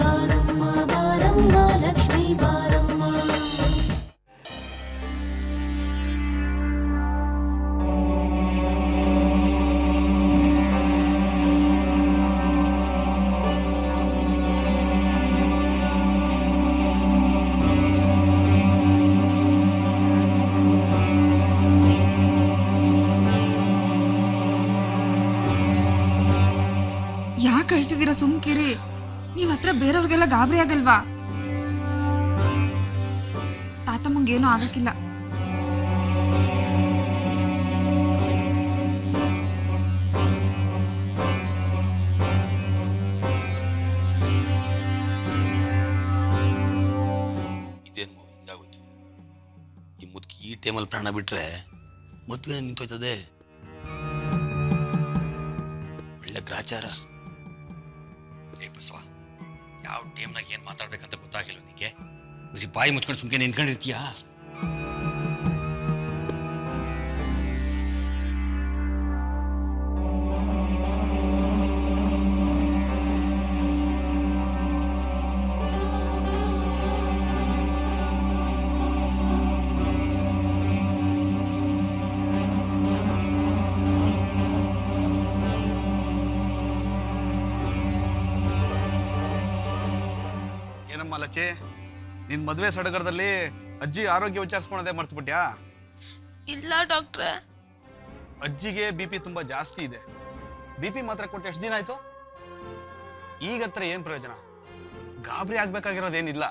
ಬಾರಮ್ಮ ಬಾರಮ್ಮ ಲಕ್ಷ್ಮೀ ಬಾರಮ್ಮ. ಯಾಕೆ ಹೇಳ್ತಿದ್ದೀರಾ? ಸುಮ್ಕಿರಿ. ನೀವ್ ಹತ್ರ ಬೇರೆಯವ್ರಿಗೆಲ್ಲ ಗಾಬರಿ ಆಗಲ್ವಾ? ತಾತಮ್ಮಂಗೇನೂ ಆಗಕ್ಕಿಲ್ಲ. ಇದೇನು ಹಿಂಗಾಗೋಯ್ತು? ಈ ಮುದುಕಿ ಈ ಟೈಮಲ್ಲಿ ಪ್ರಾಣ ಬಿಟ್ರೆ ಮದುವೆ ನಿಂತೋಯ್ತದೆ. ಒಳ್ಳೆ ಗ್ರಾಚಾರ. ಏ ಬಸವ, ಯಾವ ಟೈಮ್ನಾಗ ಏನು ಮಾತಾಡ್ಬೇಕಂತ ಗೊತ್ತಾಗಿಲ್ಲ ನಿನಗೆ. ಬಿಸಿ ಬಾಯಿ ಮುಚ್ಕೊಂಡು ಸುಮ್ಕೆ ನಿಂತ್ಕೊಂಡಿರ್ತೀಯಾ? ಏನಮ್ಮ ಲಚ್ಚಿ, ನಿನ್ ಮದುವೆ ಸಡಗರದಲ್ಲಿ ಅಜ್ಜಿ ಆರೋಗ್ಯ ವಿಚಾರಿಸ್ಕೊಳೋದೇ ಮರ್ತು ಬಿಟ್ಯಾ? ಇಲ್ಲ ಡಾಕ್ಟ್ರೆ, ಅಜ್ಜಿಗೆ BP ತುಂಬಾ ಜಾಸ್ತಿ ಇದೆ. BP ಮಾತ್ರ ಕೊಟ್ಟು ಎಷ್ಟು ದಿನ ಆಯ್ತು? ಈಗಂತ್ರ ಏನ್ ಪ್ರಯೋಜನ? ಗಾಬರಿ ಆಗ್ಬೇಕಾಗಿರೋದೇನಿಲ್ಲ.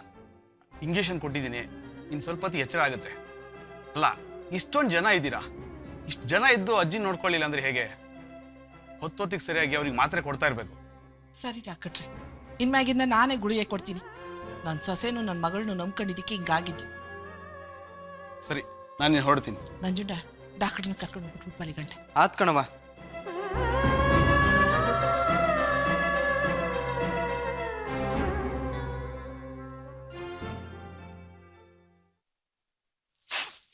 ಇಂಜೆಕ್ಷನ್ ಕೊಟ್ಟಿದ್ದೀನಿ, ಇನ್ ಸ್ವಲ್ಪ ಹೊತ್ತಿಗೆ ಎಚ್ಚರ ಆಗುತ್ತೆ. ಅಲ್ಲ, ಇಷ್ಟೊಂದು ಜನ ಇದ್ದೀರಾ, ಇಷ್ಟು ಜನ ಇದ್ದು ಅಜ್ಜಿ ನೋಡ್ಕೊಳ್ಳಿಲ್ಲ ಅಂದ್ರೆ ಹೇಗೆ? ಹೊತ್ತೊತ್ತಿಗೆ ಸರಿಯಾಗಿ ಅವ್ರಿಗೆ ಮಾತ್ರೆ ಕೊಡ್ತಾ ಇರ್ಬೇಕು. ಸರಿ ಡಾಕ್ಟ್ರೆ, ಇನ್ಮ್ಯಾಗಿಂದ ನಾನೇ ಗುಳಿಗೆ ಕೊಡ್ತೀನಿ. ನನ್ನ ಸೊಸೆನೂ ನನ್ನ ಮಗಳನ್ನೂ ನಂಬ್ಕೊಂಡಿದ್ದಕ್ಕೆ ಹಿಂಗಾಗಿದ್ದು. ಸರಿ, ನಾನು ಹೊರಡ್ತೀನಿ. ನಂಜುಂಡ, ಡಾಕ್ಟ್ರನ್ನ ಕರ್ಕೊಂಡು ಹೋಗ್ಬಿಟ್ಟು ಬಲಿ ಗಂಟೆ. ಆತ್ ಕಣವ.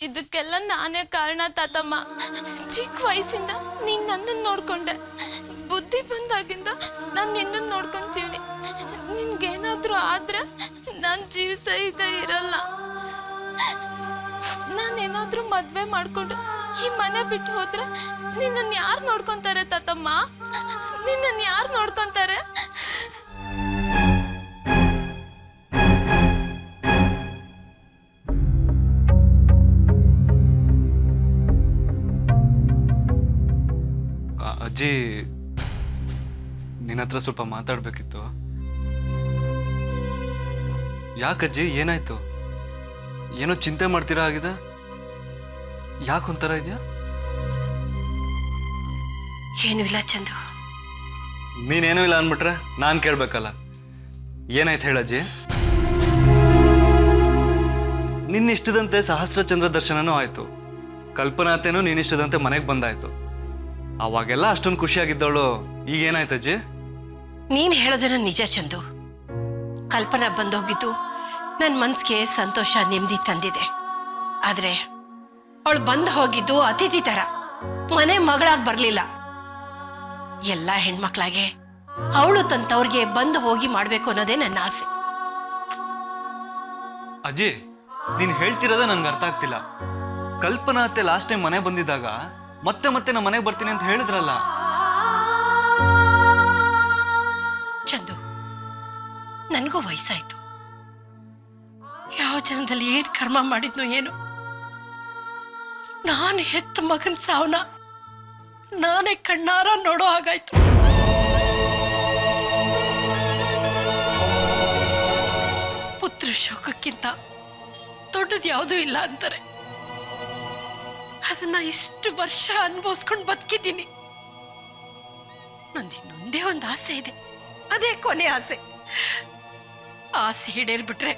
ಇದಕ್ಕೆಲ್ಲ ನಾನೇ ಕಾರಣ ತಾತಮ್ಮ. ಚಿಕ್ಕ ವಯಸ್ಸಿಂದ ನೀನ್ ನನ್ನನ್ನು ನೋಡ್ಕೊಂಡೆ. ಬುದ್ಧಿ ಬಂದಾಗಿಂದ ನಾನು ನಿನ್ನನ್ನು ನೋಡ್ಕೊಂತೀವಿ. ನಿನ್ಗೇನಾದ್ರೂ ಆದ್ರೆ ನಾನು ಜೀವ ಸಹಿತ ಇರಲ್ಲ. ನಾನೇನಾದ್ರೂ ಮದ್ವೆ ಮಾಡ್ಕೊಂಡು ಈ ಮನೆ ಬಿಟ್ಟು ಹೋದ್ರೆ ನಿನ್ನನ್ನು ಯಾರು ನೋಡ್ಕೊಂತಾರೆ ತಾತಮ್ಮ? ನಿನ್ನನ್ನು ಯಾರು ನೋಡ್ಕೊಂತಾರೆ? ಅಜ್ಜಿ, ನಿನ್ನ ಹತ್ರ ಸ್ವಲ್ಪ ಮಾತಾಡ್ಬೇಕಿತ್ತು. ಯಾಕಜ್ಜಿ, ಏನಾಯ್ತು? ಏನೋ ಚಿಂತೆ ಮಾಡ್ತೀರಾ ಆಗಿದೆ? ಯಾಕೊಂಥರ ಇದೆಯಾ? ಏನೂ ಇಲ್ಲ ಚಂದು. ನೀನೇನೂ ಇಲ್ಲ ಅಂದ್ಬಿಟ್ರೆ ನಾನು ಕೇಳ್ಬೇಕಲ್ಲ. ಏನಾಯ್ತು ಹೇಳಜ್ಜಿ? ನಿನ್ನಿಷ್ಟದಂತೆ ಸಹಸ್ರಚಂದ್ರ ದರ್ಶನನೂ ಆಯ್ತು, ಕಲ್ಪನಾತೆನೂ ನೀನಿಷ್ಟದಂತೆ ಮನೆಗೆ ಬಂದಾಯ್ತು. ಅವಾಗೆಲ್ಲ ಅಷ್ಟೊಂದು ಖುಷಿಯಾಗಿದ್ದವಳು ಈಗ ಏನಾಯ್ತಜ್ಜಿ? ನೀನ್ ಹೇಳೋದೇನೋ ನಿಜ ಚಂದು. ಕಲ್ಪನಾ ಬಂದೋಗಿದ್ದು ನನ್ನ ಮನ್ಸಿಗೆ ಸಂತೋಷ, ನೆಮ್ಮದಿ ತಂದಿದೆ. ಆದ್ರೆ ಅವಳು ಬಂದು ಹೋಗಿದ್ದು ಅತಿಥಿ ತರ, ಮನೆ ಮಗಳಾಗಿ ಬರ್ಲಿಲ್ಲ. ಎಲ್ಲ ಹೆಣ್ಮಕ್ಳಾಗೆ ಅವಳು ತನ್ನವ್ರಿಗೆ ಬಂದು ಹೋಗಿ ಮಾಡ್ಬೇಕು ಅನ್ನೋದೇ ನನ್ನ ಆಸೆ. ಅಜ್ಜಿ, ನೀನ್ ಹೇಳ್ತಿರೋದೇ ನನ್ಗೆ ಅರ್ಥ ಆಗ್ತಿಲ್ಲ. ಕಲ್ಪನಾ ಅತ್ತೆ ಲಾಸ್ಟ್ ಟೈಮ್ ಮನೆ ಬಂದಿದ್ದಾಗ ಮತ್ತೆ ಮತ್ತೆ ನಮ್ಮ ಮನೆಗೆ ಬರ್ತೀನಿ ಅಂತ ಹೇಳಿದ್ರಲ್ಲ. ಚಂದು, ನನಗೂ ವಯಸ್ಸಾಯ್ತು. ಯಾವ ಜನ್ಮದಲ್ಲಿ ಏನ್ ಕರ್ಮ ಮಾಡಿದ್ನೋ ಏನು. ನಾನು ಹೆತ್ತ ಮಗನ್ ಸಾವನ್ನ ನಾನೇ ಕಣ್ಣಾರ ನೋಡೋ ಹಾಗಾಯ್ತು. ಪುತ್ರ ಶೋಕಕ್ಕಿಂತ ದೊಡ್ಡದು ಯಾವುದೂ ಇಲ್ಲ ಅಂತಾರೆ. ಅದನ್ನ ಇಷ್ಟು ವರ್ಷ ಅನುಭವಿಸ್ಕೊಂಡು ಬದುಕಿದ್ದೀನಿ. ನಂದಿನ್ನೊಂದೇ ಒಂದು ಆಸೆ ಇದೆ, ಅದೇ ಕೊನೆ ಆಸೆ. ಆಸೆ ಈಡೇರ್ಬಿಟ್ರೆ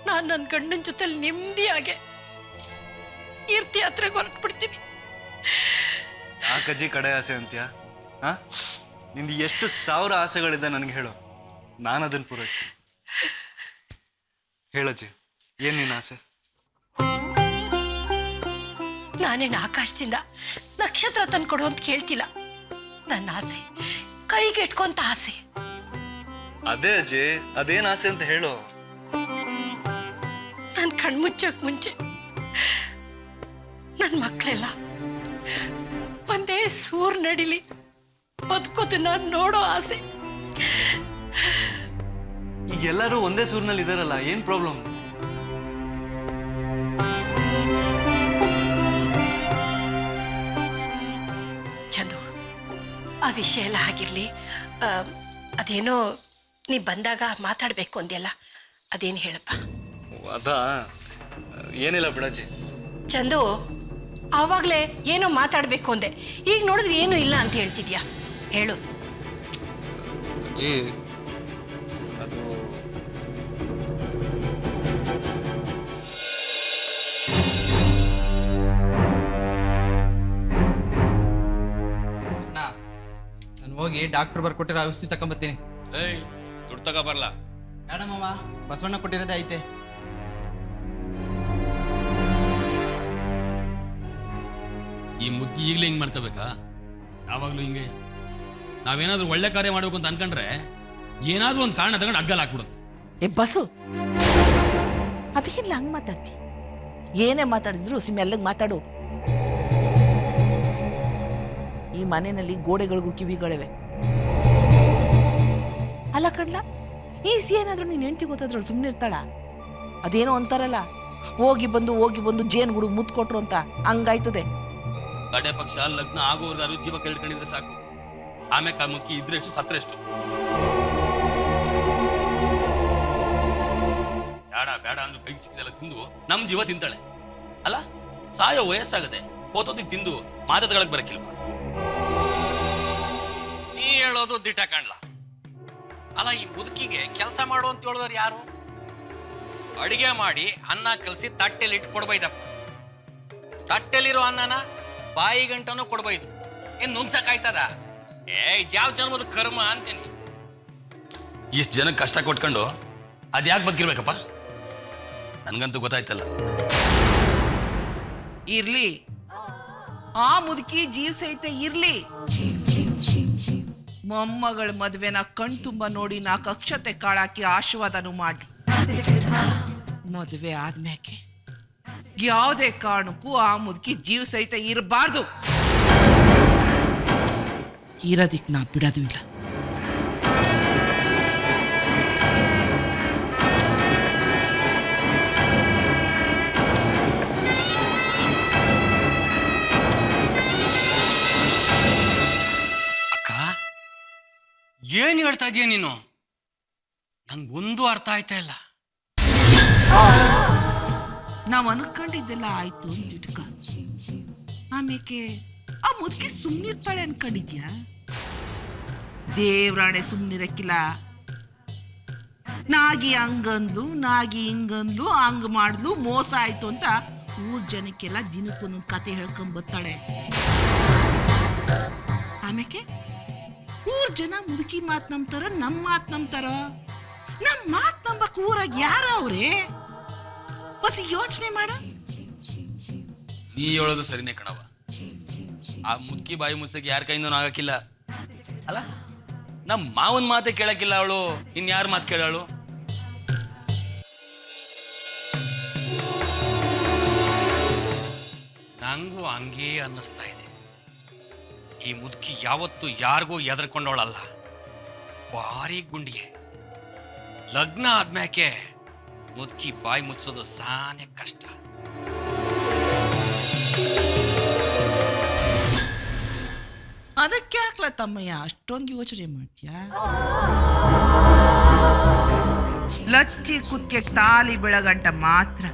ನಾನು ನನ್ನ ಗಂಡನ ಜೊತೆ ನೆಮ್ಮದಿಯಾಗೆ ತೀರ್ಥಯಾತ್ರೆಗೆ ಹೊರಟ್ಬಿಡ್ತೀನಿ. ಯಾಕಜ್ಜಿ ಕಡೆ ಆಸೆ ಅಂತೀಯ? ಹಾ, ನಿಂದು ಎಷ್ಟು ಸಾವಿರ ಆಸೆಗಳಿದೆ ನನಗೆ ಹೇಳು, ನಾನು ಅದನ್ನು ಪೂರೈಸ್ತೀನಿ. ಹೇಳಜ್ಜಿ, ಏನ್ ನಿನ್ನ ಆಸೆ? ನಾನೇನು ಆಕಾಶದಿಂದ ನಕ್ಷತ್ರ ತಂದ್ಕೊಡು ಅಂತ ಕೇಳ್ತಿಲ್ಲ. ನನ್ನ ಆಸೆ ಕೈಗೆ ಇಟ್ಕೊಂತ ಆಸೆ. ಅದೇ ಅಜ್ಜಿ, ಅದೇನ್ ಆಸೆ ಅಂತ ಹೇಳು. ನಾನು ಕಣ್ಮುಚ್ಚೋಕ್ ಮುಂಚೆ ನನ್ನ ಮಕ್ಕಳೆಲ್ಲ ಒಂದೇ ಸೂರ್ ನಡಿಲಿ ಬದುಕೋದನ್ನ ನೋಡೋ ಆಸೆ. ಈಗ ಎಲ್ಲರೂ ಒಂದೇ ಸೂರಿನಲ್ಲಿ ಇದಾರಲ್ಲ, ಏನ್ ಪ್ರಾಬ್ಲಮ್? ಚಂದು, ಆ ವಿಷಯ ಎಲ್ಲ ಆಗಿರ್ಲಿ. ಅದೇನೋ ನೀ ಬಂದಾಗ ಮಾತಾಡ್ಬೇಕು ಅಂದ್ಯಲ್ಲ, ಅದೇನು ಹೇಳಪ್ಪ. ಅದಾ ಏನಿಲ್ಲ ಬಿಡಜ್ಜಿ. ಚಂದು, ಆವಾಗಲೇ ಏನೋ ಮಾತಾಡಬೇಕು ಅಂದೆ, ಈಗ ನೋಡಿದ್ರೆ ಏನೂ ಇಲ್ಲ ಅಂತ ಹೇಳ್ತಿದ್ಯಾ, ಹೇಳು. ಅಜ್ಜಿ ಅದು ನಾನು ಹೋಗಿ ಡಾಕ್ಟರ್ ಬರ್ಕೊಟ್ಟಿರೋ ಔಷಧಿ ತಗೊಂಬತ್ತೀನಿ. ಏಯ್, ದುಡ್ಡು ತಗೋ ಬರಲ್ಲ. ಮೇಡಮವ್ವ, ಬಸವಣ್ಣ ಕೊಟ್ಟಿರೋದೇ ಐತೆ. ಈ ಮುದುಕಿ ಈಗಲೇ ಹಿಂಗೆ ಮಾಡ್ಕೋಬೇಕಾ? ಯಾವಾಗಲೂ ಹಿಂಗೆ. ನಾವೇನಾದ್ರೂ ಒಳ್ಳೆ ಕಾರ್ಯ ಮಾಡಬೇಕು ಅಂತ ಅನ್ಕೊಂಡ್ರೆ ಏನಾದ್ರೂ ಒಂದು ಕಾರಣ ತಗೊಂಡು ಅಡ್ಗಲ್ ಹಾಕ್ಬಿಡುತ್ತೆ. ಏ ಬಸ್ಸು, ಅದೇನಿಲ್ಲ ಹಂಗೆ ಮಾತಾಡ್ತಿ. ಏನೇ ಮಾತಾಡಿದ್ರು ಮೆಲ್ಲಗೆ ಮಾತಾಡು. ಈ ಮನೆಯಲ್ಲಿ ಗೋಡೆಗಳಿಗೂ ಕಿವಿಗಳಿವೆ. ಅಲ್ಲ ಕಡ್ಲ, ಈಸಿ ಏನಾದ್ರು ನೀನು ಹೆಂಡತಿ ಗೊತ್ತಾದ್ರಳು ಸುಮ್ಮನೆ ಇರ್ತಾಳ? ಅದೇನೋ ಅಂತಾರಲ್ಲ, ಹೋಗಿ ಬಂದು ಜೇನುಗುಡು ಮುತ್ತು ಕೊಟ್ರು ಅಂತ, ಹಂಗಾಯ್ತದೆ. ಕಡೆ ಪಕ್ಷ ಲಗ್ನ ಆಗೋರ್ಗಾರು ಜೀವ ಕೇಳ್ಕೊಂಡಿದ್ರೆ ಸಾಕು. ಆಮೇಲೆ ಮುದುಕಿ ಇದ್ರೆಷ್ಟು ಸತ್ರೆಷ್ಟು. ಬೇಡ ಬೇಡ ಅಂದು ಕೈ ಸಿಕ್ಕಿದೆಲ್ಲ ತಿಂದು ನಮ್ ಜೀವ ತಿಂತಾಳೆ. ಅಲ್ಲ, ಸಾಯೋ ವಯಸ್ಸಾಗದೆ ಹೋತೋದಿಗೆ ತಿಂದು ಮಾತಾಡ್ಗಳಕ್ಕೆ ಬರಕ್ಕಿಲ್ವಾ? ನೀ ಹೇಳೋದು ದಿಟ ಕಾಣ್ಲ. ಅಲ್ಲ, ಈ ಮುದುಕಿಗೆ ಕೆಲಸ ಮಾಡು ಅಂತ ಹೇಳಿದವ್ರು ಯಾರು? ಅಡಿಗೆ ಮಾಡಿ ಅನ್ನ ಕಲಸಿ ತಟ್ಟೆಲಿ ಇಟ್ಟು ಕೊಡ್ಬೈದಪ್ಪ. ತಟ್ಟೆಲಿರೋ ಅನ್ನನ ಬಾಯಿ ಗಂಟನೂ ಕೊಡ್ಬೈದು. ಏನ್ ನುಂಗ್ಸಕ್ಕಾಯ್ತದ? ಇದ್ಯಾವ ಜನ್ಮದ ಕರ್ಮ ಅಂತೀನಿ. ಇಷ್ಟು ಜನಕ್ಕೆ ಕಷ್ಟ ಕೊಟ್ಕೊಂಡು ಅದ್ಯಾಕೆ ಬಗ್ಗಿರ್ಬೇಕಪ್ಪ? ನನ್ಗಂತೂ ಗೊತ್ತಾಯ್ತಲ್ಲ. ಇರ್ಲಿ, ಆ ಮುದುಕಿ ಜೀವ ಸಹಿತ ಇರ್ಲಿ. ಮೊಮ್ಮಗಳ ಮದುವೆನ ಕಣ್ ತುಂಬ ನೋಡಿ 4 ಅಕ್ಷತೆ ಕಾಳಾಕಿ ಆಶೀರ್ವಾದನೂ ಮಾಡಿ, ಮದುವೆ ಆದ್ಮ್ಯಾಕೆ ಯಾವುದೇ ಕಾರಣಕ್ಕೂ ಆ ಮುದುಕಿ ಜೀವ ಸಹಿತ ಇರಬಾರ್ದು. ಇರೋದಿಕ್ ನಾ ಬಿಡೋದು ಇಲ್ಲ. ಏನ್ ಹೇಳ್ತಾ ಇದೀಯ ನೀನು? ನಂಗೊಂದು ಅರ್ಥ ಆಯ್ತಾ ಇಲ್ಲ. ನಾವ್ ಅನ್ಕೊಂಡಿದ್ದೆಲ್ಲ ಆಯ್ತು ಅಂತಿಟ್ಕ, ಆಮೇಲೆ ಆ ಮುದುಕಿ ಸುಮ್ನಿರ್ತಾಳೆ ಅನ್ಕೊಂಡಿದ್ಯಾ? ದೇವ್ರಾಣೆ ಸುಮ್ನಿರಕ್ಕಿಲ್ಲ. ನಾಗಿ ಹಂಗಂದ್ಲು, ನಾಗಿ ಹಿಂಗಂದ್ಲು, ಹಂಗ್ ಮಾಡ್ಲು, ಮೋಸ ಆಯ್ತು ಅಂತ ಊರ್ ಜನಕ್ಕೆಲ್ಲ ದಿನಕ್ಕೊಂದೊಂದು ಕತೆ ಹೇಳ್ಕೊಂಡ್ ಬರ್ತಾಳೆ. ಆಮೇಲೆ ಊರ್ ಜನ ಮುದುಕಿ ಮಾತ್ ನಂಬ್ತಾರ, ನಮ್ ಮಾತ್ ನಂಬ್ತಾರ? ನಮ್ ಮಾತ್ ನಂಬಕ್ ಊರಾಗ ಯಾರ ಅವ್ರೆ? ಬಸ್ ಯೋಚನೆ ಮಾಡ. ನೀ ಹೇಳೋದು ಸರಿನೇ ಕಣವ. ಆ ಮುದುಕಿ ಬಾಯಿ ಮುಚ್ಚಕ್ಕೆ ಯಾರ ಕೈಯಿಂದನೂ ಆಗಕ್ಕಿಲ್ಲ. ಅಲ್ಲ, ನಮ್ಮ ಮಾವನ್ ಮಾತೆ ಕೇಳಕ್ಕಿಲ್ಲ ಅವಳು, ಇನ್ಯಾರ ಮಾತು ಕೇಳವಳು? ನಂಗೂ ಹಂಗೇ ಅನ್ನಿಸ್ತಾ ಇದೆ. ಈ ಮುದುಕಿ ಯಾವತ್ತು ಯಾರಿಗೂ ಎದರ್ಕೊಂಡವಳಲ್ಲ, ಭಾರಿ ಗುಂಡಿಗೆ. ಲಗ್ನ ಆದ್ಮ್ಯಾಕೆ ಮುದುಕಿ ಬಾಯಿ ಮುಚ್ಚೋದು ಸಾನೆ ಕಷ್ಟ. ಅದಕ್ಕೆ ಹಾಕ್ಲ ತಮ್ಮಯ್ಯ ಅಷ್ಟೊಂದು ಯೋಚನೆ ಮಾಡ್ತೀಯಾ? ಲಚ್ಚಿ ಕುಕ್ಕೆ ತಾಲಿ ಬೆಳಗಂಟ ಮಾತ್ರ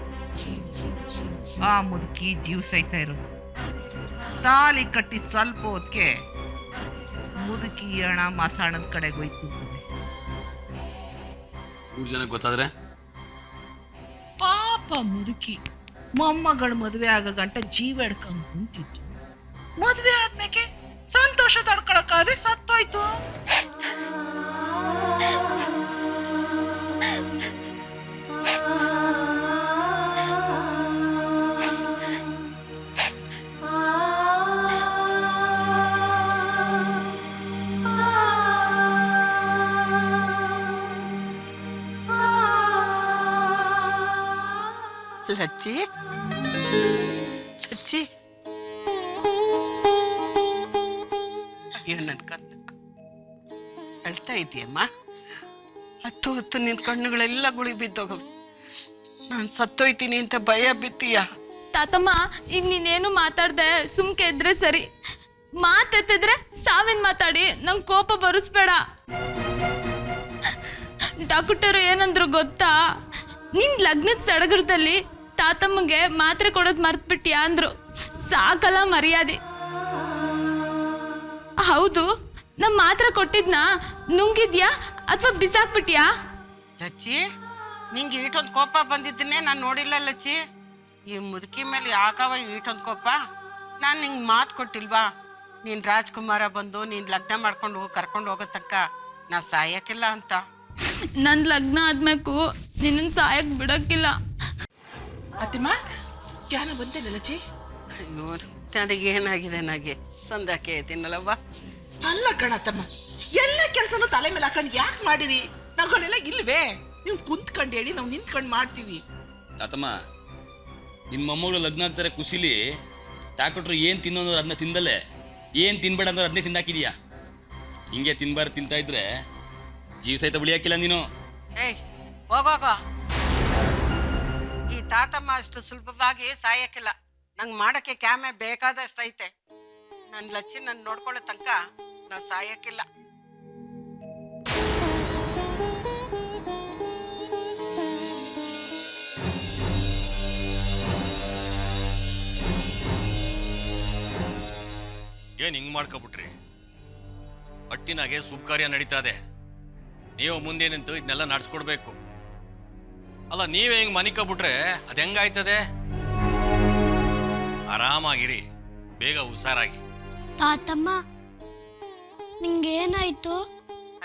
ಆ ಮುದುಕಿ ಜೀವ ಸಹಿತ ಇರೋದು. ತಾಲಿ ಕಟ್ಟಿ ಸ್ವಲ್ಪ ಹೊತ್ತಿಗೆ ಮುದುಕಿ ಹಣ ಮಸಾಣದ ಕಡೆಗೆ ಹೋಯ್ತು. ಮೂರು ಜನ ಗೊತ್ತಾದ್ರೆ ಪಾಪ ಮುದುಕಿ ಮೊಮ್ಮಗಳ ಮದುವೆ ಆಗ ಗಂಟ ಜೀವ ಎಡ್ಕೊಂಡ್ ಕುಂತಿತ್ತು. ಮದುವೆ ಆದ್ಮೇಲೆ ಸಂತೋಷ ತಡ್ಕೊಳಕ್ಕಾದ್ರೆ ಸತ್ತೋಯ್ತು. ಲಚ್ಚಿ ಲಚ್ಚಿ ಅಯ್ಯೋ ನನ್ನ ಕತ್ತ ಅಳ್ತಾ ಇದೆಯಮ್ಮ. ಹತ್ತು ಹೊತ್ತು ನಿನ್ನ ಕಣ್ಣುಗಳೆಲ್ಲ ಗುಳಿ ಬಿದ್ದೋಗವು. ನಾನು ಸತ್ತೋಯ್ತೀನಿ ಅಂತ ಭಯ ಬಿತ್ತೀಯ? ತಾತಮ್ಮ ಈಗ ನೀನೇನು ಮಾತಾಡ್ದೆ ಸುಮ್ಕೆ ಇದ್ರೆ ಸರಿ. ಮಾತೆತ್ತಿದ್ರೆ ಸಾವಿನ ಮಾತಾಡಿ ನಂಗೆ ಕೋಪ ಬರಿಸ್ಬೇಡ. ಡಾಕ್ಟರು ಏನಂದ್ರು ಗೊತ್ತಾ? ನಿನ್ ಲಗ್ನದ ಸಡಗರದಲ್ಲಿ ತಾತಮ್ಮಗೆ ಮಾತ್ರೆ ಕೊಡೋದು ಮರ್ತ್ಬಿಟ್ಯಾ ಅಂದ್ರು. ಸಾಕಲ್ಲ ಮರ್ಯಾದೆ. ಹೌದು, ನಮ್ ಮಾತ್ರೆ ಕೊಟ್ಟಿದ್ನ ನುಂಗಿದ್ಯಾ ಅಥವಾ ಬಿಸಾಕ್ಬಿಟ್ಯಾ? ಲಚ್ಚಿ, ನಿಂಗೆ ಈಟೊಂದು ಕೋಪ ಬಂದಿದ್ದನ್ನೇ ನಾನು ನೋಡಿಲ್ಲ ಲಚ್ಚಿ. ಈ ಮುದುಕಿ ಮೇಲೆ ಯಾಕವ ಈಟೊಂದು ಕೋಪ? ನಾನು ನಿಂಗೆ ಮಾತು ಕೊಟ್ಟಿಲ್ವಾ? ನೀನು ರಾಜ್ಕುಮಾರ ಬಂದು ನೀನು ಲಗ್ನ ಮಾಡ್ಕೊಂಡು ಕರ್ಕೊಂಡು ಹೋಗೋ ತನಕ ನಾ ಸಾಯಕ್ಕಿಲ್ಲ ಅಂತ. ನನ್ ಲಗ್ನ ಆದ್ಮೇಕು ನಿನ್ನ ಸಾಯಕ್ ಬಿಡಕ್ಕಿಲ್ಲ. ಅತ್ತಿಮ್ಮ ಯಾನ ಬಂದೇನೆ ಲಚ್ಚಿ? ನೋಡಿ ನನಗೇನಾಗಿದೆ, ನನಗೆ ಸಂದಾಕೆ ಇದ್ದೀನಲ್ಲವ್ವ. ಅಲ್ಲ ಕಣತ್ತಮ್ಮ, ಎಲ್ಲ ಕೆಲಸನೂ ತಲೆ ಮೇಲೆ ಹಾಕೊಂಡು ಯಾಕೆ ಮಾಡಿರಿ? ನಾವುಗಳೆಲ್ಲ ಇಲ್ವೇ? ನೀವು ಕುಂತ್ಕೊಂಡು ಹೇಳಿ, ನಾವು ನಿಂತ್ಕೊಂಡು ಮಾಡ್ತೀವಿ. ತಾತಮ್ಮ, ನಿನ್ನ ಮೊಮ್ಮಗಳು ಲಗ್ನ ಆಗ್ತಾರೆ ಖುಷಿಲಿ ತಾಕೊಟ್ರು ಏನು ತಿನ್ನೋರು ಅದನ್ನ ತಿಂದಲ್ಲೇ, ಏನು ತಿನ್ಬೇಡ ಅಂದ್ರೆ ಅದನ್ನೇ ತಿಂದಾಕಿದೀಯಾ. ಹಿಂಗೆ ತಿನ್ಬಾರ್ದು ತಿಂತಾ ಇದ್ರೆ ಜೀವ ಸಹಿತ ಉಳಿಯಾಕಿಲ್ಲ ನೀನು. ಏಯ್ ಹೋಗೋಗೋ. ಈ ತಾತಮ್ಮ ಅಷ್ಟು ಸುಲಭವಾಗಿ ಸಾಯಕ್ಕಿಲ್ಲ. ನಂಗೆ ಮಾಡೋಕ್ಕೆ ಕ್ಯಾಮೆ ಬೇಕಾದಷ್ಟು ಐತೆ. ನನ್ನ ಲಚ್ಚಿ ನನ್ನ ನೋಡ್ಕೊಳ್ಳೋ ತನಕ ನಾ ಸಾಯಕ್ಕಿಲ್ಲ. ಏನ್ ಹಿಂಗ್ ಮಾಡ್ಕೊಬಿಟ್ರಿ? ಒಟ್ಟಿನಾಗೆ ಶುಭ ಕಾರ್ಯ ನಡೀತಾ ಇದೆ. ನೀವು ಮುಂದೆ ನಿಂತು ಇದನ್ನೆಲ್ಲ ನಡ್ಸ್ಕೊಡ್ಬೇಕು. ಅಲ್ಲ, ನೀವೇ ಹಿಂಗ್ ಮನಿಕೊಬಿಟ್ರೆ ಅದ್ ಹೆಂಗಾಯ್ತದೆ? ಆರಾಮಾಗಿರಿ, ಬೇಗ ಹುಷಾರಾಗಿ. ತಾತಮ್ಮ ನಿಂಗೇನಾಯ್ತು?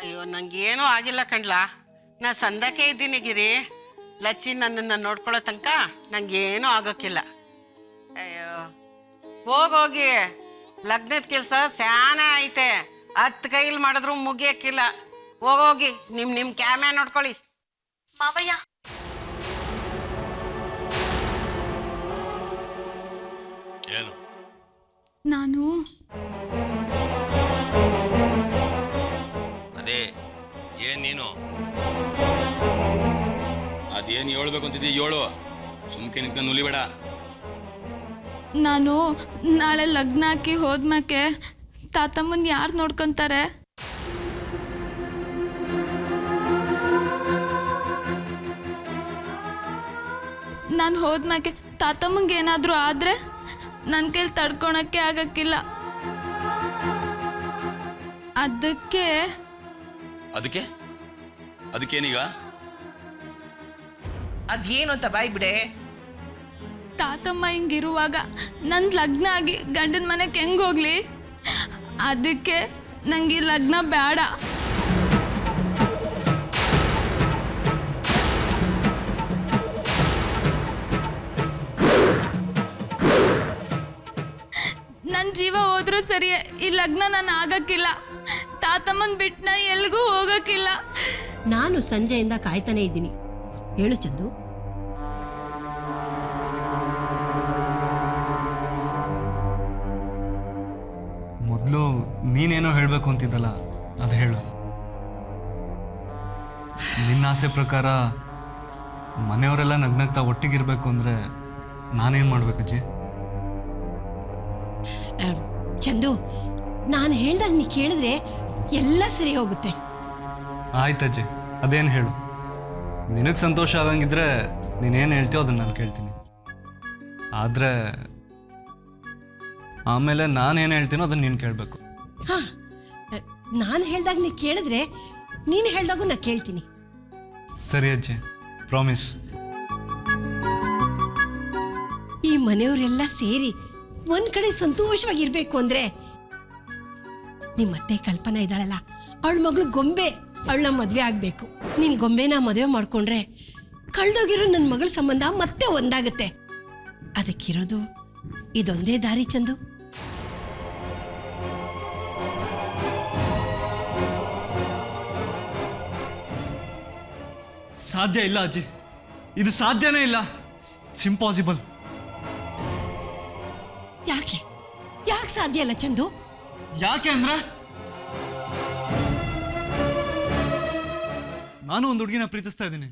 ಅಯ್ಯೋ, ನಂಗೇನೂ ಆಗಿಲ್ಲ ಕಣ್ಲಾ. ನಾ ಸಂದಕ್ಕೆ ಇದ್ದೀನಿ ಗಿರಿ. ಲಚ್ಚಿ ನನ್ನನ್ನು ನೋಡ್ಕೊಳ್ಳೋ ತನಕ ನಂಗೇನೂ ಆಗೋಕ್ಕಿಲ್ಲ. ಅಯ್ಯೋ ಹೋಗೋಗಿ, ಲಗ್ನದ ಕೆಲಸ ಸ್ಯಾನೆ ಐತೆ. 10 ಕೈಲಿ ಮಾಡಿದ್ರು ಮುಗಿಯಕ್ಕಿಲ್ಲ. ಹೋಗೋಗಿ, ನಿಮ್ಮ ಕ್ಯಾಮೆ ನೋಡ್ಕೊಳ್ಳಿ. ಮಾವಯ್ಯ, ಏನು? ನಾನು ಅದೇ ಏನ್ ನೀನು? ಅದೇನು ಹೇಳ್ಬೇಕು ಅಂತಿದ್ದೀ ಹೇಳು, ಸುಮ್ಕೆ ನಿಂತ್ಕೊಂಡು ನುಲಿಬೇಡ. ನಾನು ನಾಳೆ ಲಗ್ನ ಹಾಕಿ ಹೋದ್ಮ್ಯಾಕೆ ತಾತಮ್ಮನ್ ಯಾರು ನೋಡ್ಕೊಂತಾರೆ? ನಾನು ಹೋದ್ಮ್ಯಾಕೆ ತಾತಮ್ಮಂಗೆ ಏನಾದರೂ ಆದ್ರೆ ನನ್ನ ಕೈಲಿ ತಡ್ಕೊಳಕ್ಕೆ ಆಗಕ್ಕಿಲ್ಲ. ಅದಕ್ಕೆ ಅದಕ್ಕೇನೀಗ? ಅದೇನು ಅಂತ ಬಾಯ್ ಬಿಡೆ. ತಾತಮ್ಮ ಹಿಂಗಿರುವಾಗ ನನ್ನ ಲಗ್ನ ಆಗಿ ಗಂಡನ ಮನೆಗೆ ಹೆಂಗೆ ಹೋಗ್ಲಿ? ಅದಕ್ಕೆ ನಂಗೆ ಈ ಲಗ್ನ ಬೇಡ. ನನ್ನ ಜೀವ ಹೋದ್ರೂ ಸರಿಯೇ, ಈ ಲಗ್ನ ನಾನು ಆಗಕ್ಕಿಲ್ಲ. ತಾತಮ್ಮನ್ ಬಿಟ್ಟು ನಾ ಎಲ್ಗೂ ಹೋಗಕ್ಕಿಲ್ಲ. ನಾನು ಸಂಜೆಯಿಂದ ಕಾಯ್ತಾನೆ ಇದ್ದೀನಿ. ಹೇಳು ಚಂದು. ಮೊದಲು ನೀನೇನೋ ಹೇಳಬೇಕು ಅಂತಿದ್ದಲ್ಲ, ಅದು ಹೇಳು. ನಿನ್ನ ಆಸೆ ಪ್ರಕಾರ ಮನೆಯವರೆಲ್ಲ ನಗ್ನಗ್ತಾ ಒಟ್ಟಿಗಿರ್ಬೇಕು ಅಂದರೆ ನಾನೇನು ಮಾಡ್ಬೇಕಜ್ಜಿ? ಚಂದು, ನಾನು ಹೇಳ್ದಾಗ ನೀ ಕೇಳಿದ್ರೆ ಎಲ್ಲ ಸರಿ ಹೋಗುತ್ತೆ. ಆಯ್ತಜ್ಜಿ, ಅದೇನು ಹೇಳು. ನಿನಗೆ ಸಂತೋಷ ಆಗಂಗಿದ್ರೆ ನೀನೇನು ಹೇಳ್ತೀಯೋ ಅದನ್ನು ನಾನು ಕೇಳ್ತೀನಿ. ಆದರೆ ಆಮೇಲೆ ನಾನೇನು ಹೇಳ್ತೀನೋ ಅದನ್ನು ನೀನು ಕೇಳಬೇಕು. ಹಾಂ, ನಾನು ಹೇಳ್ದಾಗ ನೀ ಕೇಳಿದ್ರೆ ನೀನು ಹೇಳ್ದಾಗೂ ನಾ ಕೇಳ್ತೀನಿ. ಸರಿ ಅಜ್ಜಿ, ಪ್ರಾಮಿಸ್. ಈ ಮನೆಯವರೆಲ್ಲ ಸೇರಿ ಒಂದ್ ಕಡೆ ಸಂತೋಷವಾಗಿರ್ಬೇಕು ಅಂದ್ರೆ ನಿಮ್ಮತ್ತೆ ಕಲ್ಪನಾ ಇದ್ದಾಳಲ್ಲ, ಅವಳ ಮಗಳು ಗೊಂಬೆ, ಅವಳನ್ನ ಮದುವೆ ಆಗ್ಬೇಕು. ನೀನ್ ಗೊಂಬೆನ ಮದುವೆ ಮಾಡ್ಕೊಂಡ್ರೆ ಕಳ್ದೋಗಿರೋ ನನ್ನ ಮಗಳ ಸಂಬಂಧ ಮತ್ತೆ ಒಂದಾಗತ್ತೆ. ಅದಕ್ಕಿರೋದು ಇದೊಂದೇ ದಾರಿ ಚಂದು. ಸಾಧ್ಯ ಇಲ್ಲ ಅಜ್ಜಿ, ಇದು ಸಾಧ್ಯನೇ ಇಲ್ಲ. It's impossible. ಯಾಕೆ ಯಾಕೆ ಸಾಧ್ಯ ಇಲ್ಲ ಚಂದು? ಯಾಕೆ ಅಂದ್ರೆ ನಾನು ಒಂದು ಹುಡುಗಿನ ಪ್ರೀತಿಸ್ತಾ ಇದ್ದೀನಿ.